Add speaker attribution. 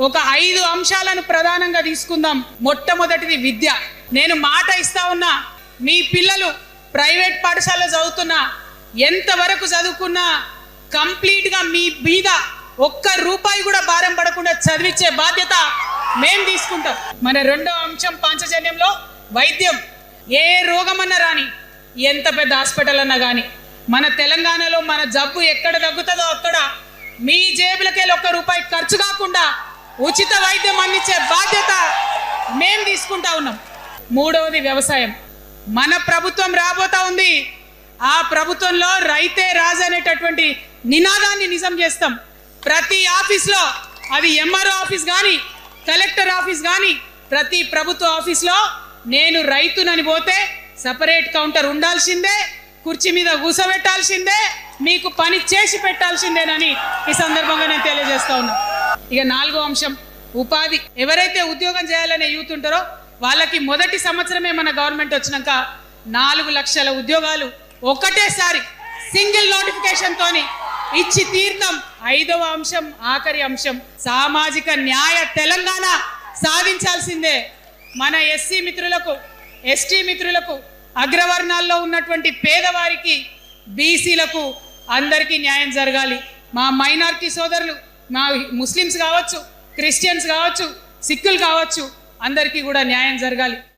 Speaker 1: ఒక 5 అంశాలను ప్రధానంగా తీసుకుందాం. మొట్టమొదటిది విద్య. నేను మాట ఇస్తా ఉన్నా, మీ పిల్లలు ప్రైవేట్ పాఠశాలలో చదువుతున్నా, ఎంతవరకు చదువుకున్నా కంప్లీట్గా మీ మీద ఒక్క రూపాయి కూడా భారం పడకుండా చదివించే బాధ్యత మేము తీసుకుంటాం. మన రెండో అంశం పాంచజన్యంలో వైద్యం. ఏ రోగమన్నా రాని, ఎంత పెద్ద హాస్పిటల్ అన్నా కానీ, మన తెలంగాణలో మన జబ్బు ఎక్కడ తగ్గుతుందో అక్కడ మీ జేబులకెళ్ళి ఒక్క రూపాయి ఖర్చు కాకుండా ఉచిత వైద్యం అందించే బాధ్యత మేము తీసుకుంటా ఉన్నాం. మూడవది వ్యవసాయం. మన ప్రభుత్వం రాబోతా ఉంది. ఆ ప్రభుత్వంలో రైతే రాజు అనేటటువంటి నినాదాన్ని నిజం చేస్తాం. ప్రతి ఆఫీస్లో, అది ఎంఆర్ఓ ఆఫీస్ కానీ, కలెక్టర్ ఆఫీస్ కానీ, ప్రతి ప్రభుత్వ ఆఫీస్లో నేను రైతునని పోతే సపరేట్ కౌంటర్ ఉండాల్సిందే, కుర్చీ మీద కూసబెట్టాల్సిందే, మీకు పని చేసి పెట్టాల్సిందేనని ఈ సందర్భంగా నేను తెలియజేస్తా ఉన్నా. ఇక నాలుగో అంశం ఉపాధి. ఎవరైతే ఉద్యోగం చేయాలనే యూత్ ఉంటారో వాళ్ళకి మొదటి సంవత్సరమే మన గవర్నమెంట్ వచ్చినాక 4 లక్షల ఉద్యోగాలు ఒకటేసారి సింగిల్ నోటిఫికేషన్ తోని ఇచ్చి తీర్థం. 5వ అంశం, ఆఖరి అంశం, సామాజిక న్యాయ తెలంగాణ సాధించాల్సిందే. మన ఎస్సీ మిత్రులకు, ఎస్టీ మిత్రులకు, అగ్రవర్ణాల్లో ఉన్నటువంటి పేదవారికి, బీసీలకు అందరికీ న్యాయం జరగాలి. మా మైనారిటీ సోదరులు, మా ముస్లిమ్స్ కావచ్చు, క్రిస్టియన్స్ కావచ్చు, సిక్కులు కావచ్చు, అందరికీ కూడా న్యాయం జరగాలి.